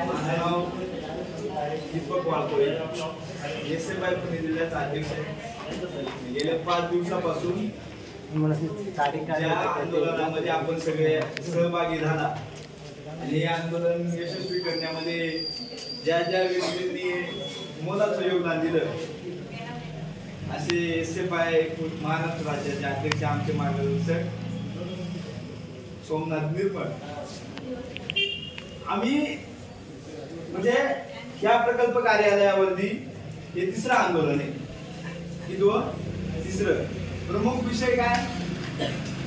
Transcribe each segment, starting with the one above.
माझं नाव दीपक वाळकोळे, एसएफआय पुणे जिल्ह्याचा अध्यक्ष आहे। गेल्या 5 दिवसापासून ज्या आंदोलनामध्ये आपण सगळे सहभागी झाला आणि हे आंदोलन यशस्वी करण्यामध्ये ज्या ज्या व्यक्तींनी मोलाचं योगदान दिलं असे एसएफआय महाराष्ट्र राज्याचे अध्यक्ष आमचे मार्गदर्शक सोमनाथ निर्मळ, आम्ही म्हणजे या प्रकल्प कार्यालयावरती हे तिसरं आंदोलन आहे। तिसरं प्रमुख विषय काय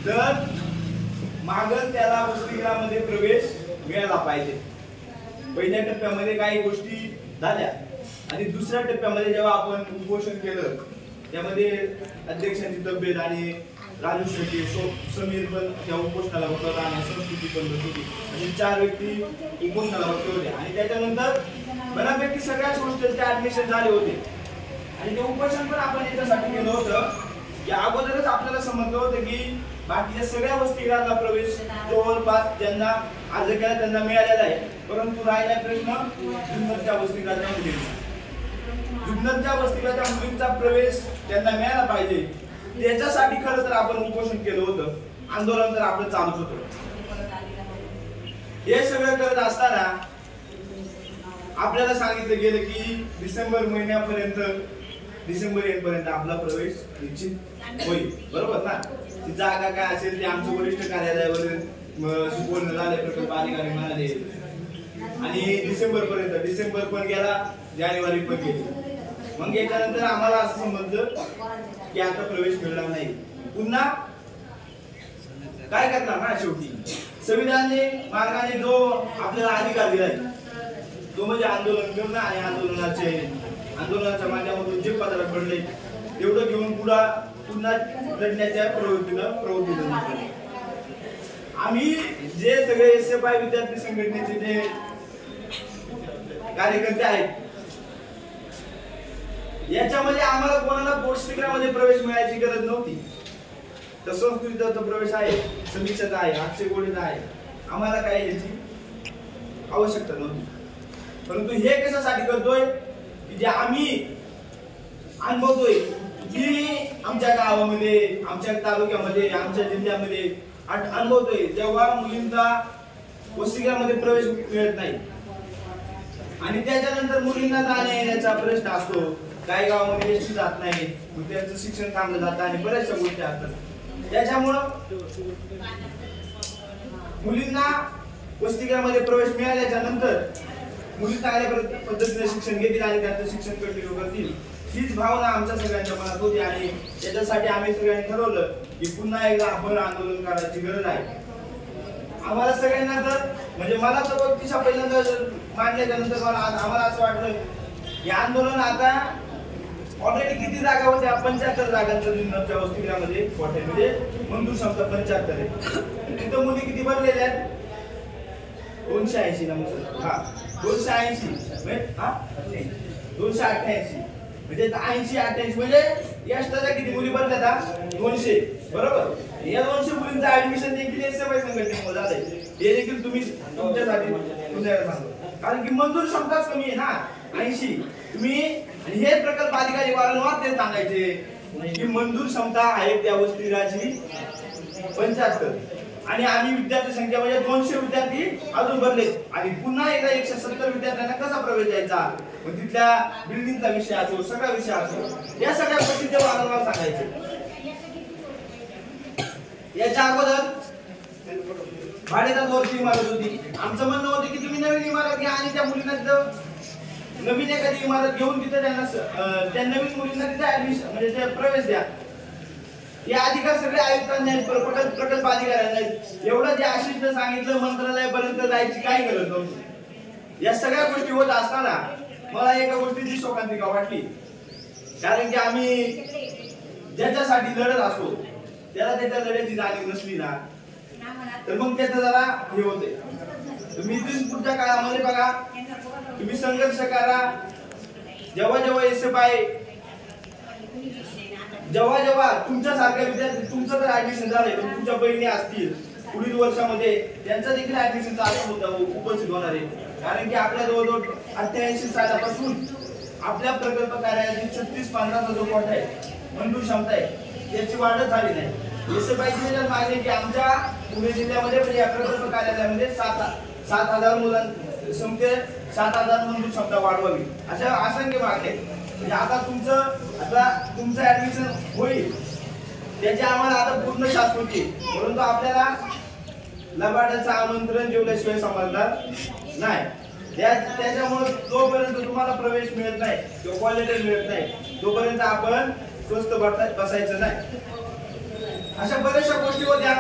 तर मागं त्याला वसतिगृहामध्ये प्रवेश मिळाला पाहिजे। पहिल्या टप्प्यामध्ये काही गोष्टी झाल्या आणि दुसऱ्या टप्प्यामध्ये जेव्हा आपण उपोषण केलं त्यामध्ये अध्यक्षांची तब्येत आणि राजू शेट्टी समीर पण त्या उपोषणाला बसवला आणि संस्कृती पण बसवली आणि 4 व्यक्ती उपोषणाला बसले होते आणि त्याच्यानंतर बऱ्यापैकी सगळ्याच हॉस्टेलचे ऍडमिशन झाले होते आणि ते उपोषण पण आपण याच्यासाठी केलं होतं की अगोदरच आपल्याला समजलं होतं की बाकीच्या सगळ्या वसतिगृहांना प्रवेश जवळपास ज्यांना अर्ज केला त्यांना मिळालेला आहे, परंतु राहिला प्रश्न जुन्नरच्या वसतिगृहाच्या मुलींचा। जुन्नरच्या वसतिगृहाच्या मुलींचा प्रवेश त्यांना मिळाला पाहिजे, त्याच्यासाठी खरं तर आपण उपोषण केलं होतं, आंदोलन तर आपलं चालूच होतं। हे सगळं करत असताना आपल्याला सांगितलं गेलं की डिसेंबर एंडपर्यंत आपला प्रवेश निश्चित होईल, बरोबर ना। ती जागा काय असेल ते आमचं वरिष्ठ कार्यालयावर बोलणं झालं, प्रकल्प अधिकारी म्हणाले आणि डिसेंबर पण गेला, जानेवारी पण गेली। मग याच्यानंतर आम्हाला असं समजलं की आता प्रवेश मिळणार नाही, पुन्हा काय करणार ना। शेवटी संविधानाने मार्गाने जो आपल्याला अधिकार दिलाय तो म्हणजे आंदोलन करणं आणि आंदोलनाच्या माध्यमातून जे पदरात पडले तेवढं घेऊन पुन्हा लढण्याच्या प्रवृत्तीला आम्ही जे सगळे एसएफआय विद्यार्थी संघटनेचे जे कार्यकर्ते आहेत याच्यामध्ये आम्हाला कोणाला वसतिगृहामध्ये प्रवेश मिळायची गरज नव्हती। तर संस्कृतीचा प्रवेश आहे, समीक्षाचा आहे, अक्षय गोळीचा आहे, आम्हाला काही याची आवश्यकता नव्हती। परंतु हे कशासाठी करतोय की जे आम्ही अनुभवतोय की आमच्या गावामध्ये, आमच्या तालुक्यामध्ये, आमच्या जिल्ह्यामध्ये अनुभवतोय जेव्हा मुलींचा वसतिगृहामध्ये प्रवेश मिळत नाही आणि त्याच्यानंतर मुलींना जाण्या येण्याचा प्रश्न असतो, काही गावामध्ये एसटी जात नाही, मग त्यांचं शिक्षण थांबलं जातं आणि बऱ्याचशा गोष्टी असतात। त्याच्यामुळं मुलींना वसतिगृहामध्ये प्रवेश मिळाल्याच्या नंतर मुली चांगल्या पद्धतीने शिक्षण घेतील आणि त्यांचं शिक्षण कंटिन्यू करतील, हीच भावना आमच्या सगळ्यांच्या मनात होती आणि त्याच्यासाठी आम्ही सगळ्यांनी ठरवलं की पुन्हा एकदा आपण आंदोलन करायची गरज आहे। आम्हाला सगळ्यांना तर म्हणजे मला तर व्यक्तिशः पहिल्यांदा मांडल्याच्या नंतर आम्हाला असं वाटलं की आंदोलन आता ऑलरेडी किती जागा होत्या, 75 जागांचं जुन्नरच्या वसतिगृहामध्ये म्हणजे मंजूर क्षमता 75 आहे। तिथं मुली किती भरलेल्या आहेत 280 ना मुलं, हा 280 म्हणजे 288 म्हणजे 80-88 म्हणजे एक्स्ट्राच्या किती मुली भरल्यात 200, बरोबर। या 200 मुलींचं ऍडमिशन देखील एसएफआय संघटनेमध्ये झालंय, हे देखील तुम्ही तुमच्यासाठी तुम्हाला सांगतो, कारण की मंजूर क्षमताच कमी आहे ना 80। तुम्ही आणि हे प्रकल्प अधिकारी वारंवार ते सांगायचे की मंजूर क्षमता आहे त्या वसतिगृहाची 75 आणि आम्ही विद्यार्थी संख्या म्हणजे 200 विद्यार्थी अजून भरले आणि पुन्हा एकदा 170 विद्यार्थ्यांना कसा प्रवेश द्यायचा, मग तिथल्या बिल्डिंगचा विषय असो, सगळा विषय असो, या सगळ्या गोष्टी ते वारंवार सांगायचे। याच्या अगोदर भाडेदार वरची इमारत होती, आमचं म्हणणं होतं की तुम्ही नवीन इमारत घ्या आणि त्या मुलींना नवीन एखादी इमारत घेऊन तिथे त्या नवीन मुलींना तिथे ऍडमिशन म्हणजे ते प्रवेश द्या। हे अधिकार सगळे आयुक्तांनी प्रकल्प अधिकाऱ्यांना एवढं जे आशिषनं सांगितलं मंत्रालयापर्यंत जायची काही गरज नव्हती। या सगळ्या गोष्टी होत असताना मला एका गोष्टीची शोकांतिका वाटली, कारण की आम्ही ज्याच्यासाठी लढत असतो त्याला त्याच्या लढ्याची जाणीव नसली ना तर मग त्याचं जरा हे होते। तुम्ही इथून पुढच्या काळामध्ये बघा, तुम्ही संघर्ष करा, जेव्हा एसएफआय जेव्हा तुमच्यासारख्या विद्यार्थी तुमचं जर ऍडमिशन झालंय तर तुमच्या बहिणी असतील पुढील वर्षामध्ये त्यांचं देखील ऍडमिशनचा उपस्थित होणार आहे, कारण की आपल्या जवळजवळ 88 सालापासून आपल्या प्रकल्प कार्यालयाची 36-15चा जो कोटा आहे, मंजूर क्षमता आहे, त्याची वाढच झाली नाही. जसे पाहिजे मागणी की आमच्या पुणे जिल्ह्यामध्ये म्हणजे या प्रकल्प कार्यालयामध्ये 7,000 मुलांसंख्ये 7,000 मंजूर क्षमता वाढवावी, अशा असंख्य मागण्या आहेत. म्हणजे आता तुमचं ऍडमिशन होईल त्याची आम्हाला आता पूर्ण शाश्वती, परंतु आपल्याला लबाडाचं आमंत्रण जेवल्याशिवाय समजणार नाही. त्याच्यामुळे जोपर्यंत तुम्हाला प्रवेश मिळत नाही किंवा क्वालिटी मिळत नाही तोपर्यंत आपण स्वस्त बसायचं नाही. अशा बऱ्याचशा गोष्टी होत्या.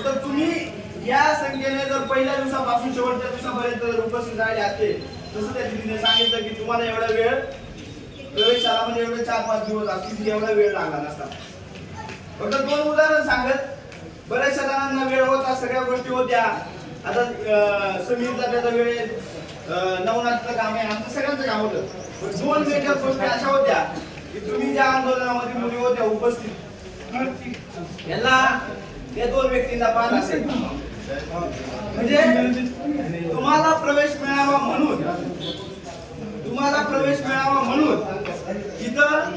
तर तुम्ही या संख्येने जर पहिल्या दिवसापासून शेवटच्या दिवसापर्यंत जर उपस्थित राहिले असते, तसं त्या दिदीने सांगितलं की तुम्हाला एवढा वेळ प्रवेशाला म्हणजे एवढे 4-5 दिवस असतील, एवढा वेळ लागला नसता. फक्त 2 उदाहरण सांगत, बऱ्याचशा जणांना वेळ होता, सगळ्या गोष्टी होत्या. आता समीरचा त्याचा वेळ, नवनाथचं काम आहे, आमचं सगळ्यांचं काम होतं. पण 2 मेजर गोष्टी अशा होत्या की तुम्ही ज्या आंदोलनामध्ये मुली होत्या उपस्थित, यांना या 2 व्यक्तींना पाहत असेल. म्हणजे तुम्हाला प्रवेश मिळावा म्हणून इथं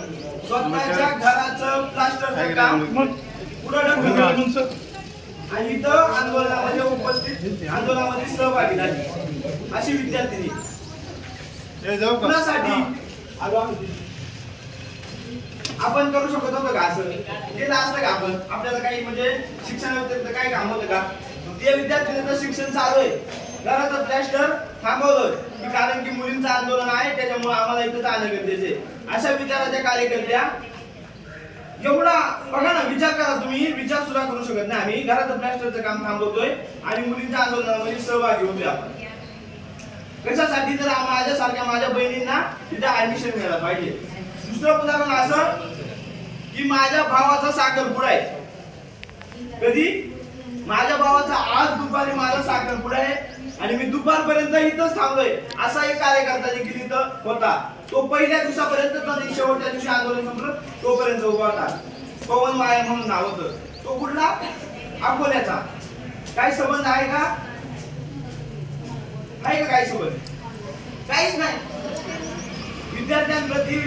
स्वतःच्या घराचं प्लास्टरचं काम पुढे ढकललं आणि इथं आंदोलनामध्ये आंदोलनामध्ये सहभागी झाली अशी विद्यार्थिनी. कुणासाठी आपण करू शकत होतो का असं? केलं असतं का आपण? आपल्याला काही म्हणजे शिक्षणाव्यतिरिक्त काही काम होतं का? ते विद्यार्थ्यांचं शिक्षण चालू आहे, घराचं प्लॅस्टर थांबवलं की कारण की मुलींचं आंदोलन आहे त्याच्यामुळे आम्हाला इथं आलं गरजेचे. अशा विचाराच्या कार्यकर्त्या एवढा बघा ना, विचार करा तुम्ही, विचार सुद्धा करू शकत नाही. आम्ही घराचं प्लॅस्टरचं काम थांबवतोय आणि मुलींच्या आंदोलनामध्ये सहभागी होतोय आपण. कशासाठी? तर माझ्या बहिणींना तिथे ऍडमिशन मिळालं पाहिजे. दुसरं उदाहरण असं की माझ्या भावाचा साखरपुडा आहे. कधी? माझ्या भावाचा आज दुपारी माझा साखरपुडा आहे आणि मी दुपारपर्यंत इथंच थांबलोय. असा एक कार्यकर्ता देखील इथं होता. तो पहिल्या दिवसापर्यंत तर शेवटच्या दिवशी आंदोलन संपलं तोपर्यंत उभा होता. पवन वाया म्हणून नाव होतं. तो कुठला? अकोल्याचा. काही संबंध आहे का? आहे का काही संबंध? काहीच नाही. विद्यार्थ्यांवरती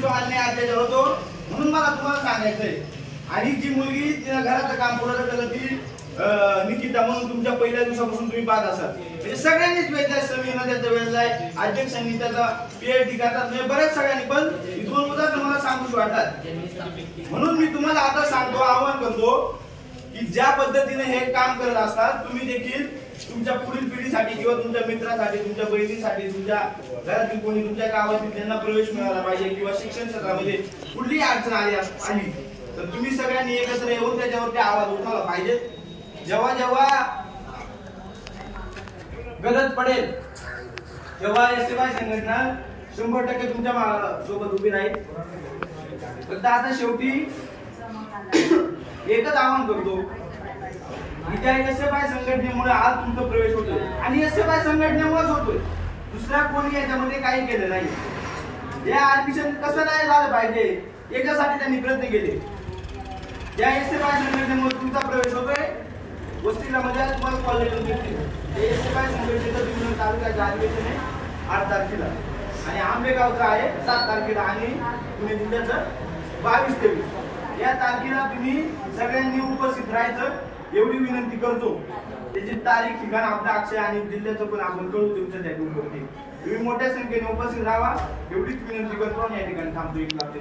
जो अन्याय अत्याचार होतो, म्हणून मला तुम्हाला सांगायचंय. आणि जी मुलगी तिला घराचं काम पुढे ढकललं ती निकिता म्हणून तुमच्या पहिल्या दिवसापासून तुम्ही पाहत असाल. म्हणजे सगळ्यांनीच वेळ समीरनं त्याचा वेळ आहे, अध्यक्षांनी त्याचा PhD करतात, म्हणजे बऱ्याच सगळ्यांनी. पण इथून उदाहरण मला सांगूशी वाटतात. म्हणून मी तुम्हाला आता सांगतो, आवाहन करतो की ज्या पद्धतीने हे काम करत असतात तुम्ही देखील तुमच्या पुढील पिढीसाठी किंवा तुमच्या मित्रासाठी, तुमच्या बहिणीसाठी, तुमच्या घरातील कोणी तुमच्या गावातील त्यांना प्रवेश मिळाला पाहिजे किंवा शिक्षण क्षेत्रामध्ये कुठलीही अडचण आली तर तुम्ही सगळ्यांनी एकत्र येऊन त्याच्यावरती आवाज उठवला पाहिजे. जेव्हा जेव्हा गरज पडेल तेव्हा SFI संघटना 100% तुमच्या सोबत उभी राहील. फक्त आता शेवटी एकच आवाहन करतो की त्या SFI संघटनेमुळे आज तुमचा प्रवेश होतोय आणि SFI संघटनेमुळेच होतोय. दुसऱ्या कोणी याच्यामध्ये काही केलं नाही. या ऍडमिशन कसं नाही झालं पाहिजे याच्यासाठी त्यांनी प्रयत्न केले. या SFI संघटनेमुळे तुमचा प्रवेश होतोय. वस्तीला मध्ये तुम्हाला क्वालिटी भेटते. SFI संघटनेचं विधान तालुक्याचं अधिवेशन आहे 8 तारखेला आणि आंबेगावचं आहे 7 तारखेला आणि पुणे जिल्ह्याचं 22-23 या तारखेला तुम्ही सगळ्यांनी उपस्थित राहायचं एवढी विनंती करतो. त्याची तारीख, ठिकाण, आपला अक्षय आणि जिल्ह्याचं पण आपण कळू तुमच्या त्या ग्रुपवरती. तुम्ही मोठ्या संख्येने उपस्थित राहा एवढीच विनंती करतो आणि या ठिकाणी थांबतो. 1 लाख